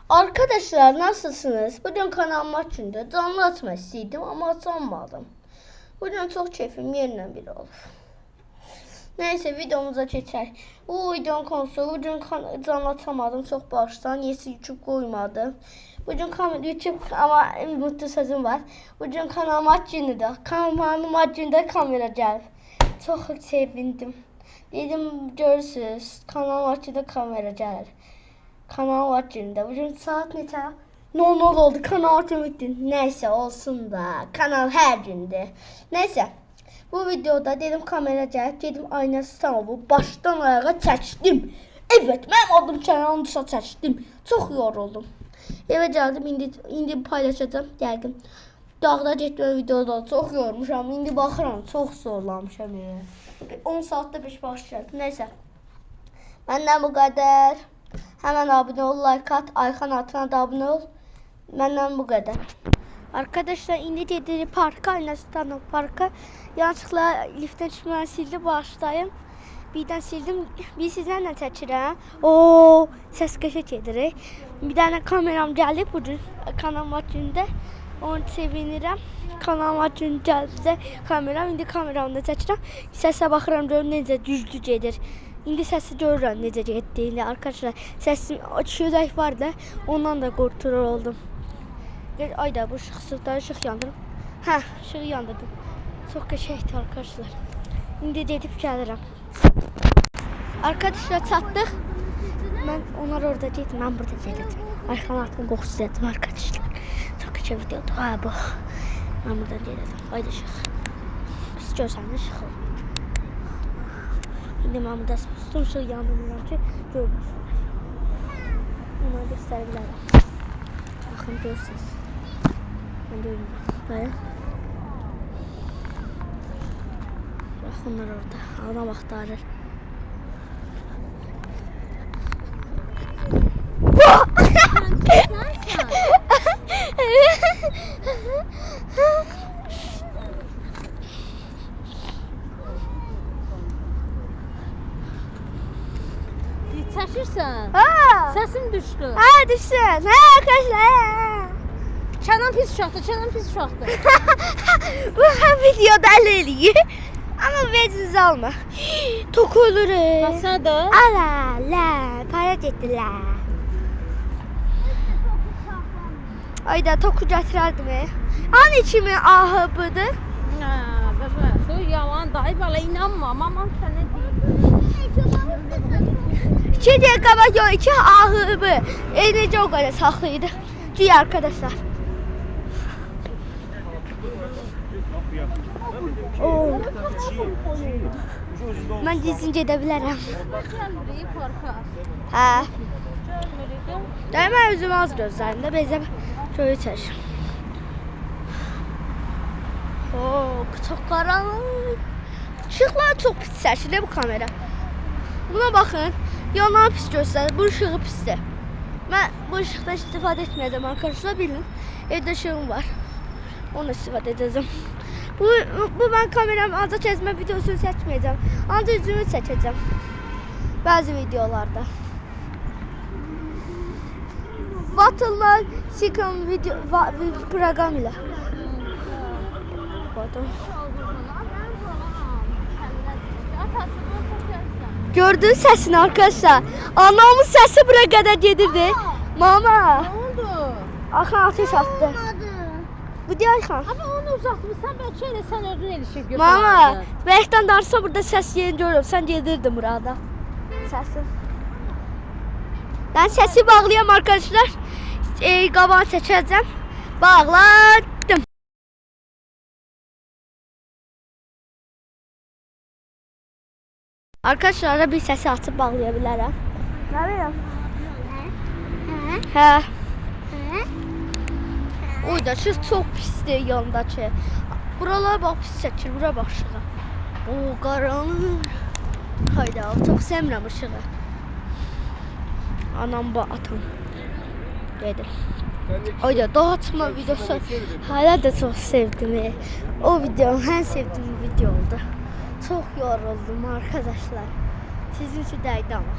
Arkadaşlar nasılsınız? Bugün kanalıma açınca canlı açmak istedim ama açamadım. Bugün çok keyfim yerine bir oldu. Neyse videomuza geçer. Bu videonun konusu bugün canlı açamadım. Çok baştan yesi YouTube koymadı. Bugün YouTube ama mutlu sözüm var. Bugün kanalıma açınca kanalıma açınca kamera geldi. Çok sevindim. Dedim görürsünüz kanalıma açınca kamera gelir. Kanal açında. Bugün saat neçə? 00 oldu. Kanal açım bitti. Neyse olsun da. Kanal her günde. Neyse. Bu videoda dedim kamera gəlib. Dedim aynası tamam bu. Başdan ayağa çəkdim. Evet ben oldum kanalımda çəkdim. Çok yoruldum. Eve geldim. İndi paylaşacağım. Geldim. Dağda getmə videoda çok yormuşam. İndi baxıram. Çok zorlanmışam. 10 saatte 5 başlayacağım. Neyse. Benden bu kadar. Hemen abone ol, like at, Ayxan altına da abone ol. Benden bu kadar. Arkadaşlar indi gediri parka, Aynastanı parka. Yanlışlıkla liften çıkmadan sildi başlayım. Birden sildim. Bir sizlerle çəkirəm. Oo, ses qəşəng gedir. Bir tane kameram gəlib bugün kanal açında. Onu sevinirəm. Kanal açınca gəlsə kameram, indi kameramda çəkirəm. Səsə baxıram görüm necə düzdü gedir. İndi səsi görürəm necə getdiyini arkadaşlar. Səsim çözək var da ondan da qorxur oldum. Ayda bu ışık yandırım. Hə, ışığı yandırdım. Çox qəşəngdir arkadaşlar. İndi gedib gəlirəm. Arkadaşlar çatdıq. Mən onlar orada gedim, mən burada gedim. Ayxan altını qoxusu etdim arkadaşlar. Çox qəşəng videodur. Ha bu. Mən buradan gedim. Ayda ışıq. Siz görsəniz ışıq. İndi mən burada son ışığı yandırmıram ki görmürsünüz. Onları göstərə bilərəm. Baxın görürsünüz. Mən görmürəm. Böyle. Bax onlar orada. Ana baxdarır. Çəkirsən? Ha! Səsin düşdü. Ha düşsün. Ha arkadaşlar. Kənan pis uşaqdır, Kənan pis uşaqdır. Bu videoda eləyir. Ama veziniz alma. Tok olur. Qasadır. Ala la para getdilər. Ayda toku gətirərdim. Hani kimi ahıbıdır? Hə, bəbə, o yalan dayı bala inanma. Mamam sənə deyir. 2 dəqiqə qabaq yox, 2 ahıbı. Necə o qədər saxlaydı. Güya arkadaşlar. Oo. Mən dizin gedə bilərəm. Gəlmirik parka. Hə. Gəlmirik. Dəymə özüm az gözlərimdə bezəm köyə çəkir. Oo, çox qaranlıq. Işıqlar çox pis çəkilir bu kamera. Buna baxın. Yanan pis göstərir. Bu ışığı pisdir. Mən bu ışıqdan istifadə etməyəcəm arkadaşlar bilin. Evdə ışığım var. Onu istifadə edəcəm. Bu ben kameram ancaq gezmə videosunu çəkməyəcəm. Ancaq üzümü çəkəcəm. Bəzi videolarda. Batıllar Secret video proqram ilə. Batıl. Gördünüz səsini arkadaşlar. Anamın səsi bura qədər gedirdi. Mama. Nə oldu? Axan ateş atdı. Bu diğer kan. Ama onu uzatmışsan belki elə sən özün elişib götürərdin. Mama, bəlkdən darsa burada səs yerini görürüm. Sən gedirdin burada. Səsin. Ben sesi bağlayayım arkadaşlar. Qabağı çəkəcəm. Bağladım. Arkadaşlar bir sesi açıp bağlaya bilərəm. Nə bilirəm? Hə. Oy da ışıq çox pisdir yandakı. Buralara bax pis çəkir, bura bax ışığa. Oo qaranlıq. Hayda, çox sevmirəm ışığı. Anam bu atam. Gedir. Oyda daha çıxma videosu hala da çox sevdim. O videom ən sevdiyim video oldu. Çox yoruldum arkadaşlar. Sizin üçün dəydi ama.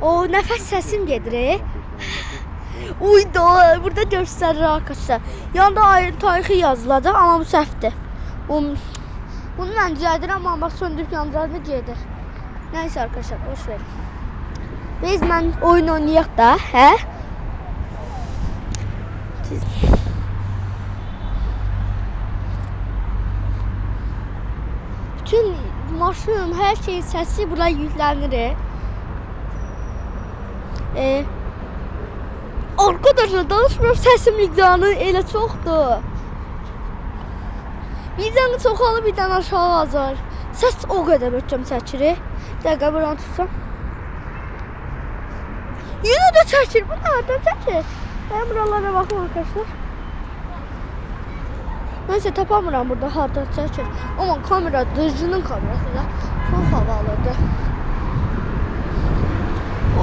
O nəfəs səsim gedir. Uydu, burada göstərir arkadaşlar. Yanında ayın tarixi yazılacaq, amma bu səhvdir. Bunu mən düzəldirəm, amma bax söndürüb yandıranda gedir. Nəysə arkadaşlar, boş verin. Biz mən oyun oynayaq da, hə? Bütün maşın, hər şeyin səsi bura yüklənir. Arkadaşlar danışmıyorum, səsim miqdarı elə çoxdur. Birdən çoxalır, birdən aşağı azar. Səs o qədər möhkəm çəkir. Dəqiqə buranı tutsam. Yenə də çəkir, bu nədən çəkir? Mən buralara baxım arkadaşlar. Neyse tapamıram burada hardan çəkir. Amma kamera, dırcının kamerası da çox havalıdır.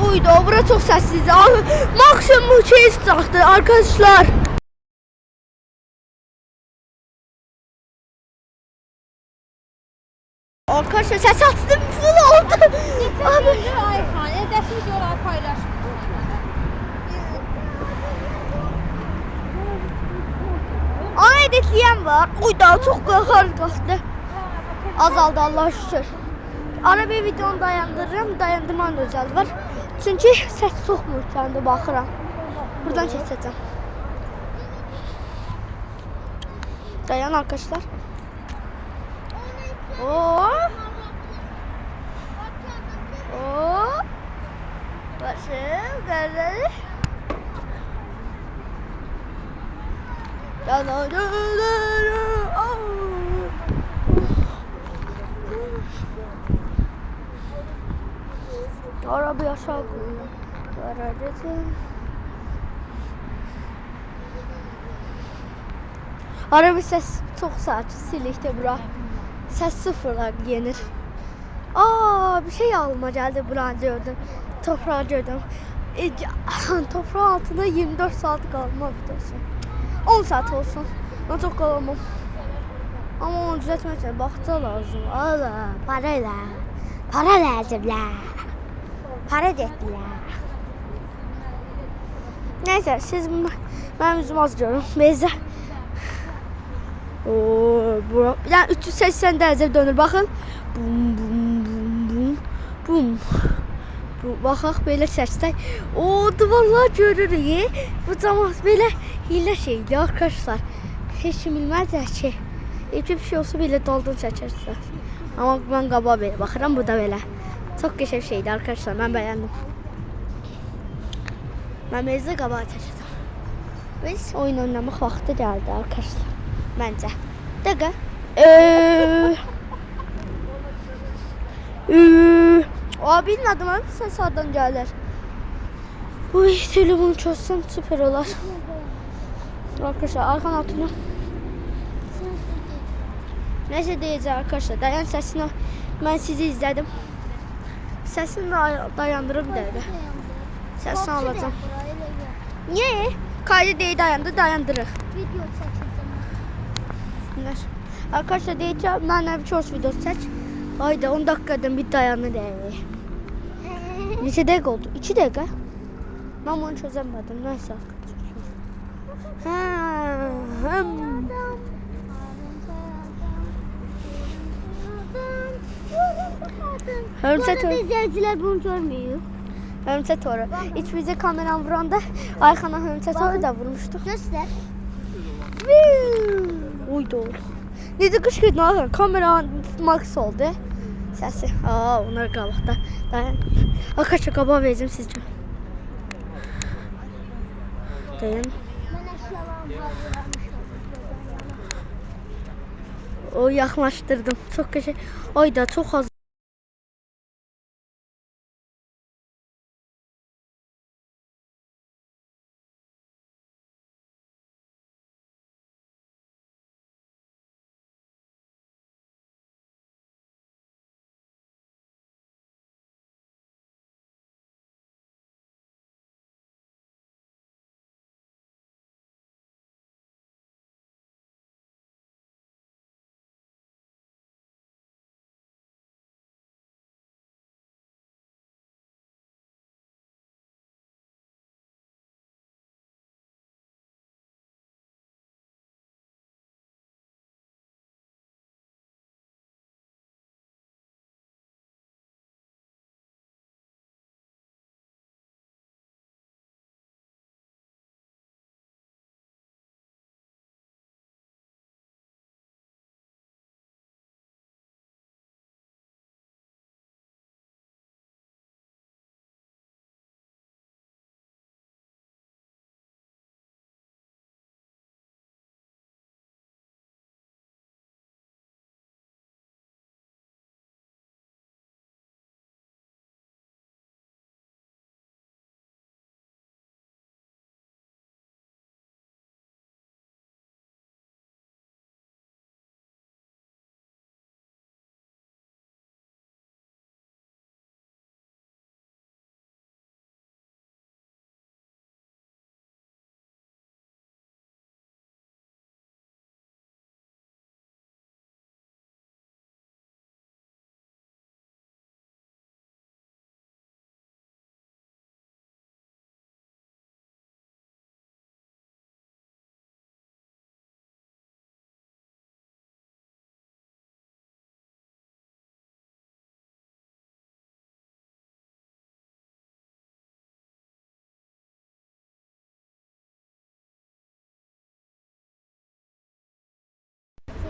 Uydu, bura çox səssizdir. Maksimum şey sıcaqdır arkadaşlar. Arkadaşlar ses attım, full oldu. Abi Ayxan, edəsiz olar paylaşmış. Ana editləyən var. Uydu, çox qalxdı. Azaldı Allah şükür. Ara bir videonu dayandırırım. Dayandırmanın özəli var. Çünkü səs çox möhkəmdir, baxıram. Buradan keçəcəm. Dayan arkadaşlar. Hop. Hop. Başım, gözleri. Arabayı aşağı koyuyorum. Araba ses çok sakin, silikte bura. Ses sıfırlar yenir. Bir şey alma geldi buranı gördüm. Toprağı gördüm. Toprağın altında 24 saat kalmaz olsun. 10 saat olsun. Ben çok kalamam. Ama onu düzeltmek için bakta lazım. Allah, parayla. Para lazımlar. Para dediler. Neyse siz ben yüzümü az görüyorum. Beyza. Yani 380 derece dönür bakın. Bum bum bum bum bum. Baxaq belə səslər. Duvarlar görürük. Bu cəmaət belə hiylə şeydir arkadaşlar. Heç kim bilməzlər ki. Bir şey olsa belə daldan çəkərsən. Amma mən qabağa belə baxıram, bu da belə. Çox qəşəng şeydir arkadaşlar. Mən bəyəndim. Mən mezə qabağa çəkəcəm. Biz oyun oynamaq vaxtı gəldi arkadaşlar. Məncə. Dəqiqə. Abinin adına ses oradan gelir. Uy, telefonu çözsem süper olur. Arkadaşlar arkan altına. Neyse diyeceğim arkadaşlar. Dayan sesini ben sizi izledim. Sesini dayandırım dedi. Sesini alacağım. Niye? Kaydı değil dayandırır. Video çekeceğim. Arkadaşlar diyeceğim ben bir çok video seç. Hayda 10 dakikadan bir dayanır evi. Neçə dəqiqə oldu? 2 dəqiqə. Ben bunu çözemedim. Neyse. Hörümçək toru. İzleyiciler bunu görmüyor. Hörümçək toru. İç bize kameram vuranda Ayxana hörümçək toru da vurmuştuk. Göster. Uydu. Necə qışqırdın Ayxan? Kamera max oldu. Səsi. Onlar qalıqda. Dayan. Arkadaşlar qabağa verəcəm sizcə. Dayan. Ben eşyalarımı hazırlamışım. O yaxınlaşdırdım. Çox qəşəng. Ayda çox az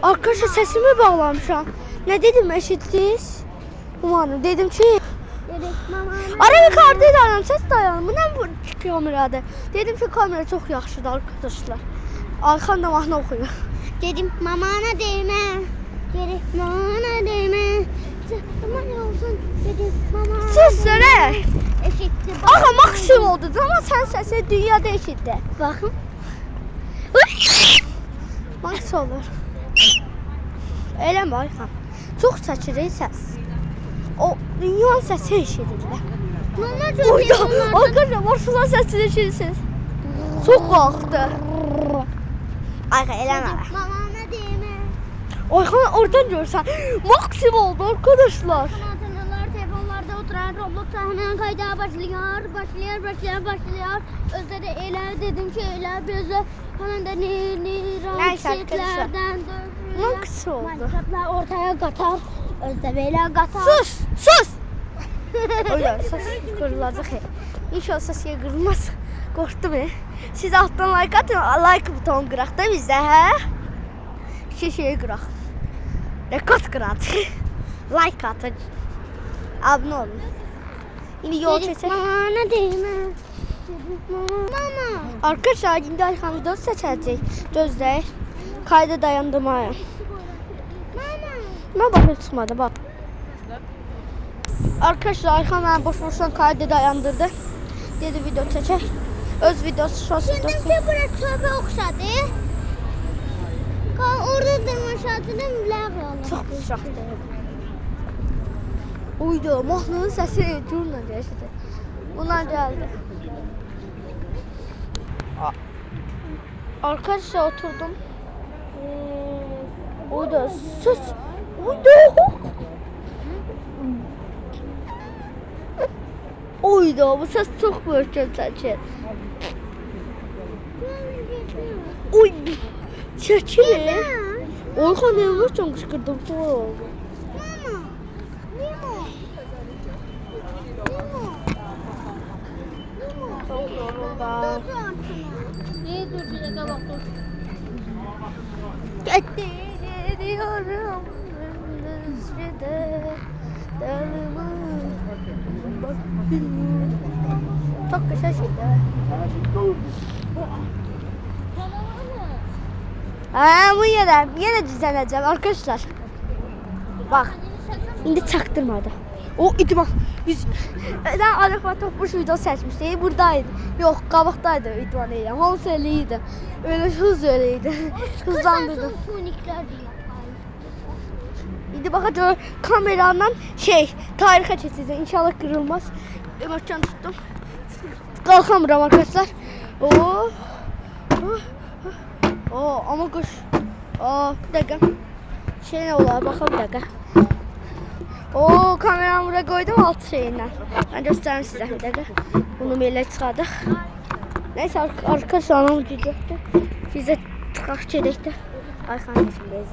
Arkadaşlar sesimi bağlamışam. Ne dedim eşittiniz? Umarım dedim ki Dedik mama. ara bir kardeşlerim ses dayanır. Bu ne bu kamerada? Dedim ki kamera çok yaxşıdır arkadaşlar. Ayxan da mahnı oxuyur. Dedim mamana değme. Dedik mamana değme. Aman olsun. Dedim mamana. Sus söyle. Eşitti. Aha maksimum oldu ama sen sesi dünyada eşitti. Bakın. Max olur. Eləmə Ayxan. Çox çəkirik səs. O dünyanın səsi eşidilir. Mama çok Orada yakınlarda. arkadaşlar maşallah sesini eşidirsiniz. Çok qalxdı. Ayxan eləmə. Mamana değme. Ayxan oradan görsən. Maksimum oldu arkadaşlar. Hatırlılar telefonlarda oturan Roblox hemen kayda başlıyor. Başlıyor. Özde de elə dedim ki elə bizə kanalda Neyse arkadaşlar. rahatsızlıklardan Max oldu. Minecraft'lar ortaya katar. Özde belə katar. Sus! Öyle ses kırılacak. İnşallah ses kırılmaz. Korktum ya. Siz alttan like atın. Like butonu kıraq da bizde he. Şey kıraq. Rekord kıraq. Like atın. Abone olun. Yine yol Dedik çeçək. mamana değme. Dedik mama. Arkadaşlar indi Ayxan video seçəcək. Gözləyək. Kayda dayandırmayın. Mama. Mən baxır çıxmadı bak. Arkadaşlar Ayxan beni boş-boşdan kayda dayandırdı. Dedi video çəkək. Öz videosu, short Dedim videosu. ki burası çöpe okşadı. Orada dırmışatının lağ oldu. Çok uşaqdır. Uydu, mahnının səsi durla dəyişdi. Bunlar gəldi. Arkadaşlar oturdum. Uydu, sus. Uydu. Uydu, bu ses çok möhkəm çəkir. Uy, çəkir. Oyxan ne möhkəm qışqırdım, sonra oldu. Çok yoruldum. Niye dur bir dakika bak dur. Gidiyorum Düzce'de dalımı bakıyorum. Çok güzel şeyler. Bu yine düzenleyeceğim arkadaşlar. Bak. Şimdi çaktırmadı. O idman. Ben Arifat Topmuş video seçmiştim. Buradaydı. Yok qabaqdaydı idman eylem. Hamısı öyleydi. Öyle hız öyleydi. Hızlandırdım. Şimdi bakacağım kameradan tarihe çekeceğiz. İnşallah kırılmaz. Ömürken tuttum. Kalkamıyorum arkadaşlar. Ama kuş. Bir dakika. Ne olar bakalım bir dakika. Kameramı buraya koydum alt şeyinden. Ben göstereyim size bir dakika. Bunu böyle çıkardık. Neyse arkadaşlar onu diyecekti. Bize tıkak çedekti. Ayxan içindeyiz.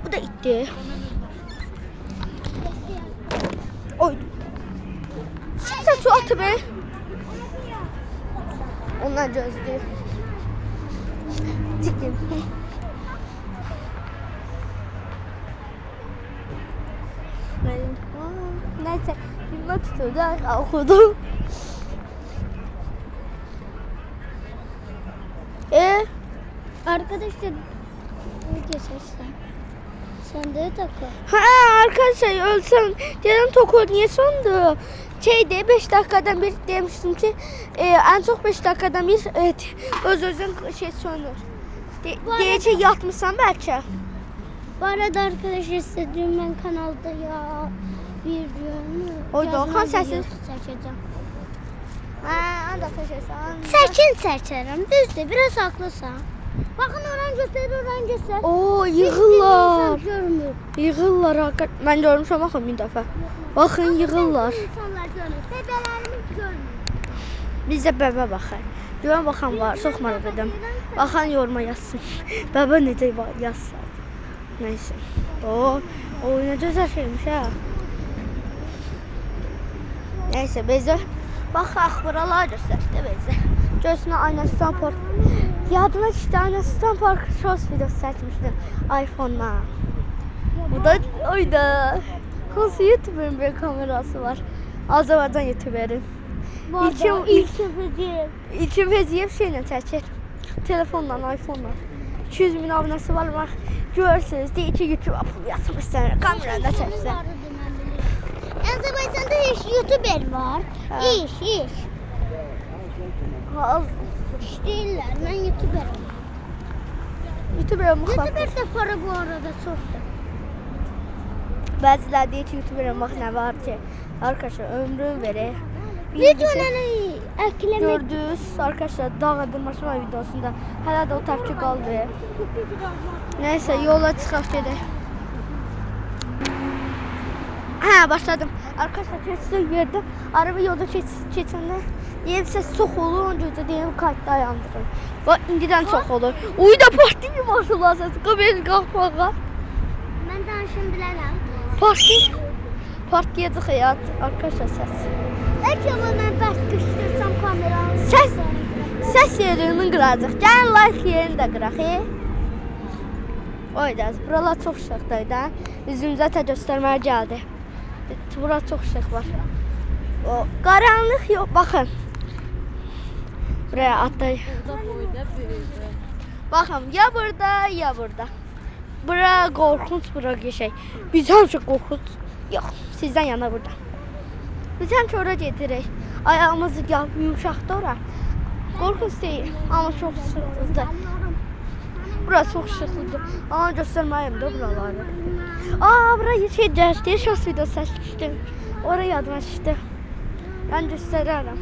Bu da itti. Oy. Şimdi su atı be. Onlar gözlüyor. Çıkın. Neyse, bilmem tutuyordu, okudum. Arkadaşlar video sesler. Sen de takıl. Arkadaşlar ölsem dedim Tokyo niye sondu? 5 dakikadan bir demiştim ki en çok 5 dakikadan bir öz-özün sönür. Diyece yatmışsan belki. Bu arada arkadaşlar istediğim ben kanalda ya videomu Oydu, Okan sesi. çekeceğim. Anda taşırsan. Seçerim. Düzdür biraz haklısın. Bakın oran göster. Yığırlar. Görmüyor. Yığırlar hakikaten. Ben görmüşüm bakın bir defa. Bakın yığırlar. İnsanlar görmüyor. Bebelerimiz görmüyor. Biz de bebe bakar. Görən baxan var, çox maraq edim. Baxan yoruma yazsın. Bebe necə yazsın. Neyse. Ne güzel şeymiş ha. Neyse bezə. Bax axbaralar göstərdi bezə. Göğsünə aynasından Yadıma düşdü, Anastan Park Shorts videosu çəkmişdim iPhone-la. Bu da oyda. Hansı YouTuber'ın bir kamerası var? Azərbaycan YouTuber'in. İlkin vəziyyət şeylə çəkir. Telefonla, iPhone-la. 200 min abunəsi var. Bax, görürsünüz. Deyir ki, YouTube yapmışsan, kamerada çəksən. Azerbaycan'da YouTuber var. İş. İş değiller. Ben YouTuber'ım. YouTuber'a müxalif. YouTuber'da para bu arada çoktur. Bəziləri deyir ki, YouTuber'a bax nə var ki, arkadaşlar ömrüm verir. Lütfen eklemek. Gördünüz arkadaşlar dağ dırmaşma videosunda hələ də o təpki qaldı. Neyse yola çıxaq gedək. Başladım. Arkadaşlar keçsin yerdə araba yolda keçəndə deyim səs çox olur, öncə deyim kayıt dayandırın. Bax indidən çox olur. Uy da partlayır maşallah səs. Qabel qalxmağa. Ben danışım bilərəm. Partlayacaq həyat arkadaşlar səs. Belki ama ben bəs kıştırsam kameranı. Səs yerini qıracaq. Gəlin like yerini də qıraq. Oydaz. Buralar çox şıxdır da. Üzümüzə də göstərməyə gəldi. Bura çox şıx var. O qaranlıq yox. Baxın. Buraya atlayın. Burada boyda böyüdü. Baxın ya burada ya burada. Bura qorxunç bura şey. Biz həmişə qorxunç. Yox, sizdən yana burada. Biz həmişə ora gedirik. Ayağımızı yumuşaqdır ora. Qorxunç deyil, amma çox sıxlıdır. Burası çox sıxlıdır. Amma göstərməyim də buraları. Buraya şey gəzdi, şans videosu çəkmişdim. Oraya yadıma düşdü. Ben göstərərəm.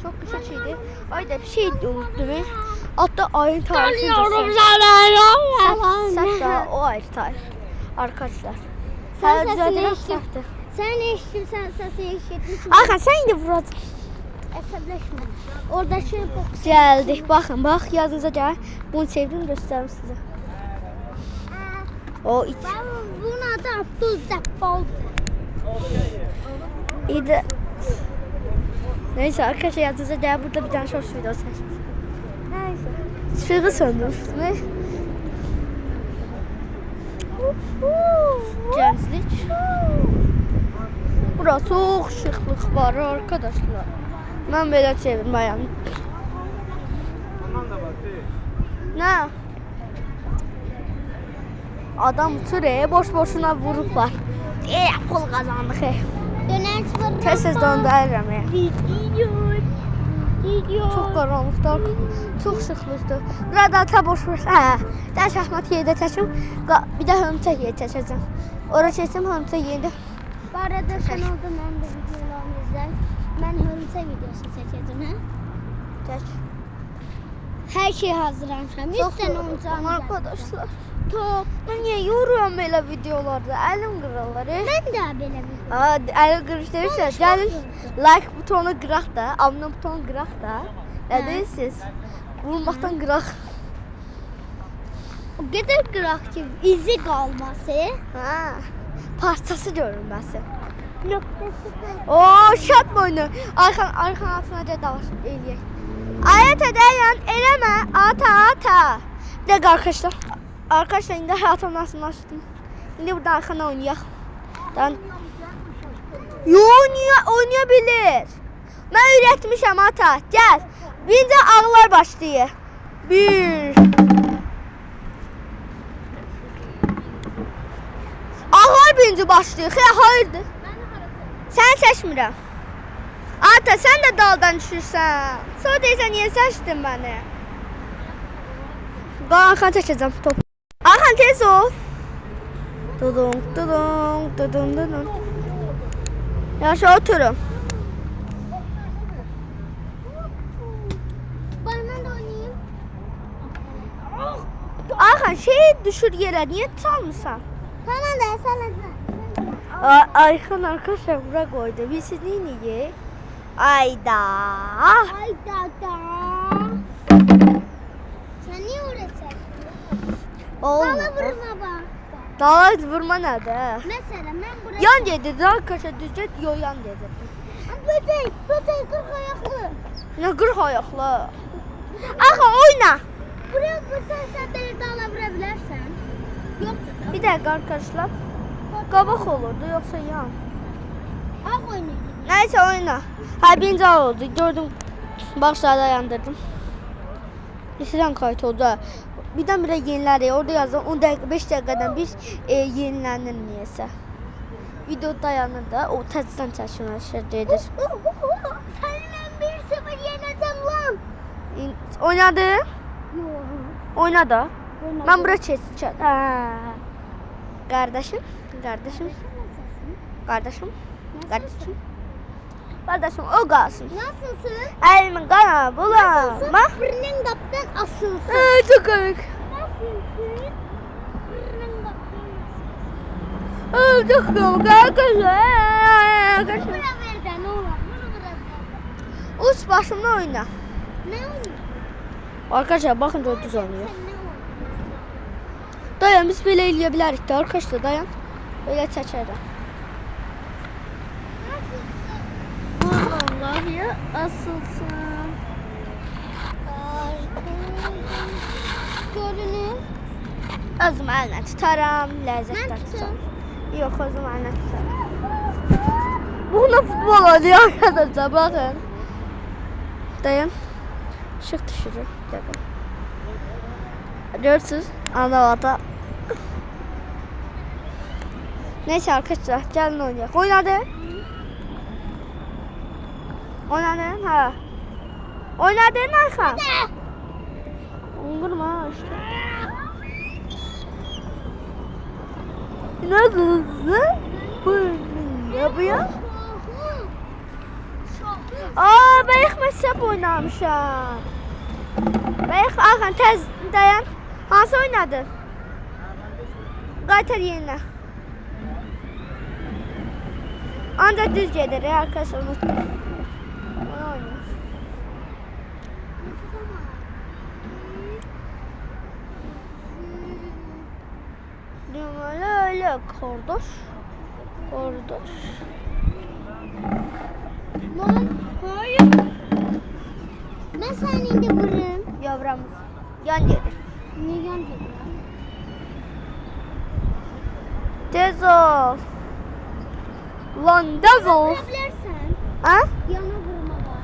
Çok güzel şeydi. Ayda bir şey unuttum. Hatta ayın tarihini göstərdim. Səs daha o ayrı tarih. Arkadaşlar. Sen Sen sesini düzeltmek eşit. isterdim. Sen eşitirsen sesi eşitmişsin. Hakan sen de vurad. Əsəbləşmə. Orada şey box. Geldik. Bakın bak yazınıza gel. Bunu sevdim göstereyim size. O iç. Bunun adı Abdülcəbbal. İyi de. Neyse arkadaşlar yazınıza gel. Burada bir tane short video çektim. Neyse. Işığı söndürmüştüm. Gençlik. Burası çok şıklık var arkadaşlar. Ben böyle çevirmeyem. Ne? Adam türeye boş boşuna vuruplar. Pul kazandık. Dönər var. Tez döndürürüm. Video. Çok karanlıkta, çok şıklıqdır. Burada ta boş boş. Daha şahmat yerdə çəkim. Bir də hörümçək yeri çəkəcəm. Ora çəksəm hörümçək yerində. Bu arada kanalda mən də videolarımı izlər. Mən hörümçək videosu çəkəcəm, hə? Çək. Hər şey hazırlamışam. 100 dənə oyuncağım var. Arkadaşlar. Top. Ben niye yoruyorum böyle videolarda? Elim kırılır. Mən də belə video. Elim kırıştırırsa gelin like butonu kıraq da, abone butonu kıraq da. Ne deyirsiniz? Vurmaktan kıraq. O qədər qıraq ki, izi qalması. Parçası görünməsin. Nöqtəsi. Oo, şat boynu. Arkan altına da davar eləyək. Ayət edəyən eləmə, ata. Bir dakika arkadaşlar. Arkadaşlar indi hayatımı nasıllaşdım. Şimdi burada arkana oynayaq. Oynayabilir. Ben öğretmişim ata. Gel. Birinci ağlar başlayır. 1. Ağlar birinci başlayır. Hayırdır? Sen seçmirəm. Ata sen de daldan düşürsən. Sonra deyirsən niye seçdin beni? Arkan çəkəcəm top. Arkan tez ol. Dudum. Yaşa oturun. Bana da oynayayım. Arkan şey düşür yere niye çalmırsan? Tamam da sana da. Arkan arkadaşlar bura koydu. Biz siz niye? Ayda. Ay da. Sen niye oraya çektin? Bana vurma bak. Dala vurma nədir? Mesela ben buraya... Yan yedirdi arkadaşlar düzcə yan yedirdi. Böcek 40 ayaklı. Nə 40 ayaqlı? Axı oyna. Buraya sen belə dala vura bilərsən. Yoxdur da. Bir dakika arkadaşlar. Qabaq olurdu yoksa yan. Ağ oynayın. Neyse oyna. Ha birinci al oldu. Gördüm. Başlarda yandırdım. İsran kayıt oldu. Ha. Birdən-birə yeniləri orada yazdım. 10 dakika 5 dakikadan bir yenilənir niyəsə. Video dayanır da o təzədən çəkilməşdir edir. Seninle 1-0 yeneceğim lan. Oynadı. Yok. Oynadı. Ben bura çəkəcəm. Ha. Kardeşim. Kardeşim. Kardeşim. Kardeşim. Kardeşim o kalsın. Nasılsın? Elimin kana bulama. Fırının kaptan asılsın. Çok komik. Nasılsın? Fırının kaptan Çok komik arkadaşlar. Buraya ver de ne olur. Bunu bırak. Uç başımda oyna. Ne olur? Arkadaşlar bakın çok düz oynuyor. Sen ne olur? Dayan biz böyle eləyə de arkadaşlar dayan. Böyle çəkərəm. Allah ya asılsın. Görünür. Özüm əlinə tutaram, ləzzətlə Ben tutaram. tutum. Yox, özüm əlinə tutaram. Bununla futbol oynuyor arkadaşlar bakın. Dayan. Işık düşürür. Bakın. Görürsünüz. Anavata. Neyse arkadaşlar gelin oynayalım. Oynadı. Oynadın ha. Oynadın Hakan. Vurma işte. Nasılsın? Bu ne yapıyor? Aa bayık mesap oynamışam. Bayık Hakan tez dayan. Hansı oynadı? Qaytar yerinə. Ancaq düz gedir arkadaşlar unutma. Onu oynayın. Öyle kardeş. Kardeş. Lan hayır. Ben senin de vururum. Yavramız. Yan gelir. Niye geldin? Tez ol. Lan tez ol. Vurabilirsen. Ha? Yana vurma var.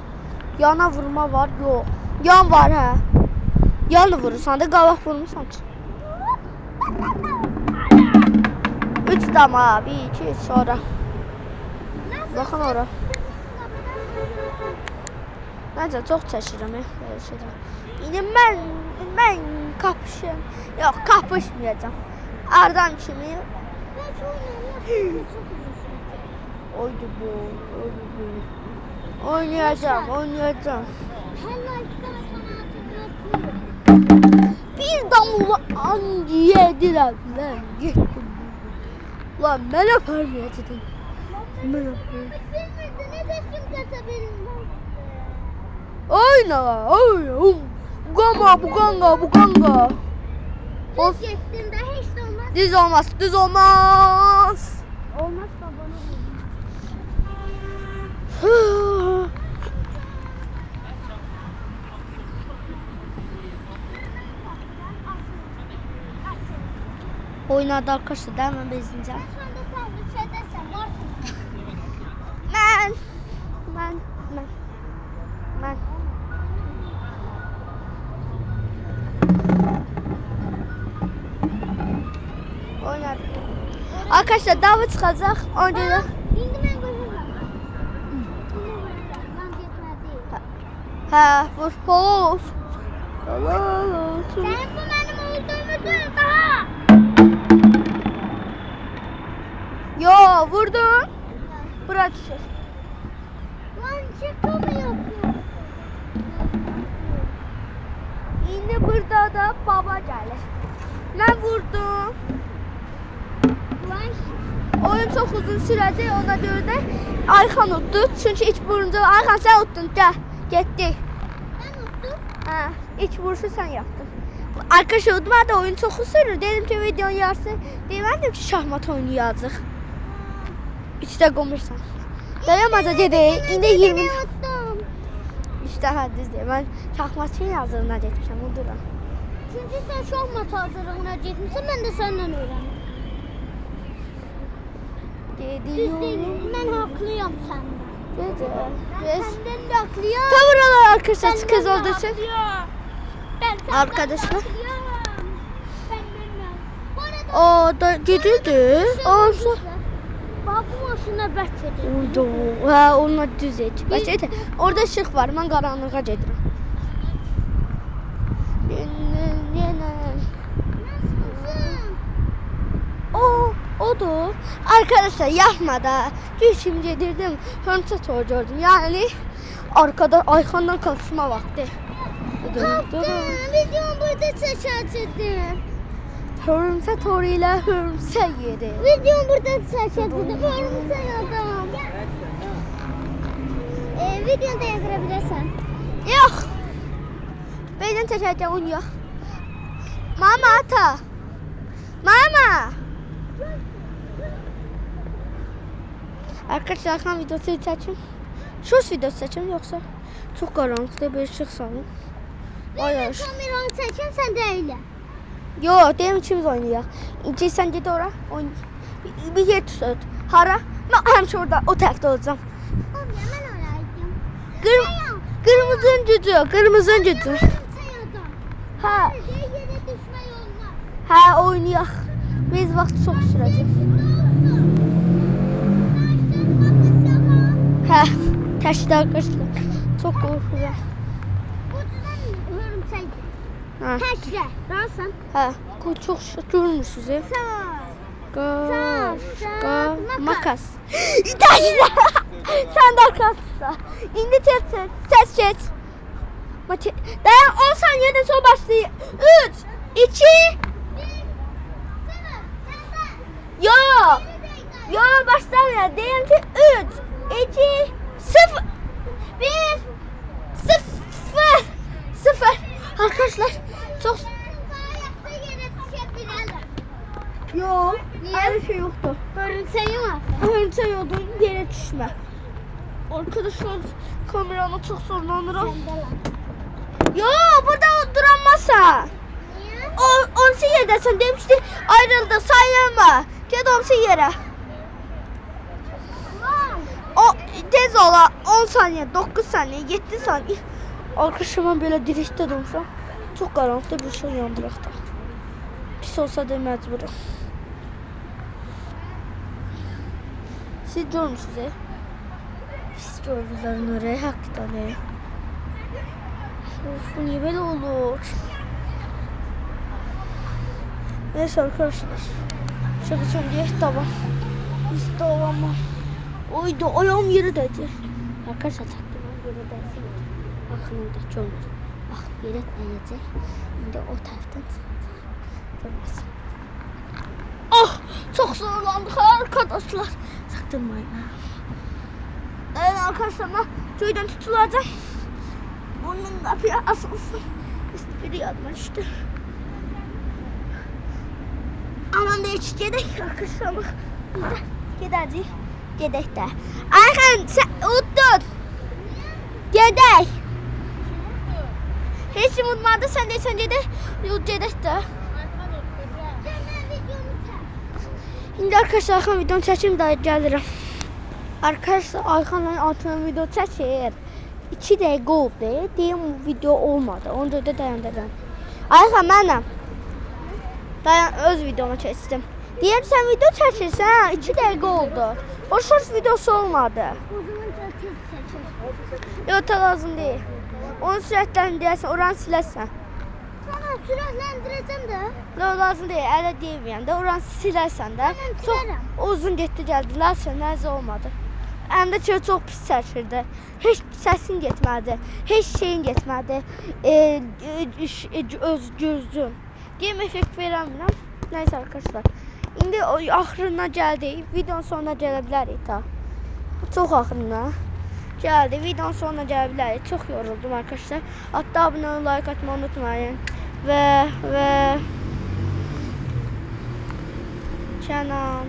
Yana vurma var yok. Yan var ha. Yan vurursan da qabaq vurmursan. 3 dama 1 2 3 sonra. Baxın ora. Məncə çox çəkirəm belə şeylər. İndi mən kapışım. Yox, kapışmayacağam. Ardan kimi. Ben şu oyunu çok uzun sürdü. Oydu bu. Oynayacağım. Hala iki tane sana hatırlatıyorum. Bir damla an yedirəm lan. Getdim. Lan mən aparmayacağım. Mən aparmayacağım. Bilmirdi ne de kim kaçabilirim. Oyna. Bu ganga. Düz geçtim de hiç de olmaz. Düz olmaz. Olmaz da bana vurun. Oynadı arkadaşlar da hemen bezineceğim. Şu anda sen bir şey desen varsın. Ben. Oynadı. Arkadaşlar dava çıkacak. Ona göre. Şimdi ben koşacağım. Lan yetmedi. Ha, vur. Helal olsun. Sen bu benim olduğumu duy daha. Yo vurdun. Bırak düşür. Lan şaka mı yapıyorsun? Şimdi burada da baba gelir. Ben vurdum. Lan Oyun çok uzun sürəcək, ona görə də Ayxan utdu. Çünki ilk vurunca Ayxan sən utdun, gəl, getdik. ben unuttum. Hə, ilk vuruşu sən yapdın. Arkadaşlar udmadı, oyun çox sürür. Dedim ki videonun yarısı demədim ki şahmat oynayacaq. İşte qomursan. Dayanmaca dedi. İndi 20. Unuttum. dəfə düzdür. Mən şahmatçı hazırlığına getmişəm, unuduram. Çünki sən şahmat hazırlığına getmişsən, mən də səndən öyrəndim. Düz deyil, mən haqlıyam səndən. Səndən də haqlıyam. Ta buralar arkadaşlar kız olduğu için. Ben Arkadaşlar. O O da gidiyordu. Olsa. Bak bu maşına bəkədir. Uydu. Ha, onunla düz et. Bəkədir. Orada ışıq var. Mən qaranlığa gedirəm. Yenə. Odur. Arkadaşlar yapmadı. Düşüm gedirdim. Hörümçək toru gördüm. Yani arkada Ayxandan kapışma vakti. Kaptım. Videomu burada çəkəcəkdim. Hörümçək toru ilə hörümçək yeri. Videomu burada çəkəcəkdim. Hörümçək adam. Videonu da yazdıra bilərsən. Yox. Beydən çəkəcəm onu yox. Mama ata. Mama. Arkadaşlar Ayxan videosu çəkim. Şurs videosu çəkim yoxsa çox qaranlıqda bir işıq salın. Mən kameranı çəkəm, sən də elə. Yo, deyim ikimiz oynayaq. İnci sən ged ora, oyn. Bir yer tut. Hara? Mən həmişə orada o tərəfdə olacağım. Olmuyor, mən olaydım. Qırmızının gücü, qırmızının gücü. Ha, Yere düşme yoluna. hə oynayaq. Biz vaxt çox sürəcək. Hə, təşdə arkadaşlar. Çox qorxuram. Hə. Təşlə, razısın? Hə, çox görmürsünüz. Sağ, Makas. Təşlə. Sən də arkadaşlar. İndi ses geç. Dayan 10 saniyeden sonra başlayır. 3, 2, Yo. Yo başlamıyor. Diyelim ki 3, 2, 0, 1, 0, 0. Arkadaşlar çok... Yok. Öyle şey yoktu. Görüntüyü var. Hörümçək yolda yere düşme. Arkadaşlar kameranı çok zorlanırım. Yo burada duramazsa. Niye? Onsi yerdesin demişti ayrıldı sayılma. Gel onsi yere. O tez ola 10 saniye 9 saniye 7 saniye. Arkadaşıma böyle direkte durmuşam. Çok karanlıkta bir şey yandırakta. Pis olsa da mecburum. Siz görmüşsünüz. Pis gördüler oraya hakikaten. Of niye böyle olur? Neyse arkadaşlar. Şaka şimdi tamam. Biz tamam. Oydu ayağım yere değdi. Arkadaşlar taktım yere değsin. Bakın orada çok. Bak yere değecek. Şimdi o taraftan görmesin. Ah çok zorlandık arkadaşlar. Saktırmayın. Evet arkadaşlar köyden tutulacak. Onun kapıya asılsın. Biri yazma işte. Aman da hiç gedek arkadaşlar. Gedəcəyik. Gedək də. Ayxan sən uddun. Gedək. Heç kim unutmadı sən desən gedək. Gedək də. İndi arkadaşlar Ayxan videonu çəkim daha gəlirəm. Arkadaşlar Ayxanla altına video çəkir. 2 dəqiqə oldu. Deyim video olmadı. Onu da dayandırdım. Ayxan mənəm. Dayan öz videomu çəkdim. Deyim sən video çəkirsən 2 dəqiqə oldu. O shorts videosu olmadı. O zaman da tez çəkir. Yox da lazım deyil. Onu sürətləndirəsən, oranı silərsən. Sana sürətləndirəcəm də. Yox lazım deyil, ələ deyilməyəm də oranı silərsən də. Mən Çox silərəm. uzun getdi gəldi, lakin nəzə olmadı. Əndə ki çox pis çəkirdi. Heç səsin getmədi, heç şeyin getmədi. Öz gözün. Deyim effekt verəmirəm. Nəysə arkadaşlar. İndi axırına gəldik. Videonun sonuna gələ bilərik ta. Çox axırına gəldi. Videonun sonuna gələ bilərik. Çox yoruldum arkadaşlar. Hatta abunə olun, like atmayı unutmayın. Və Canan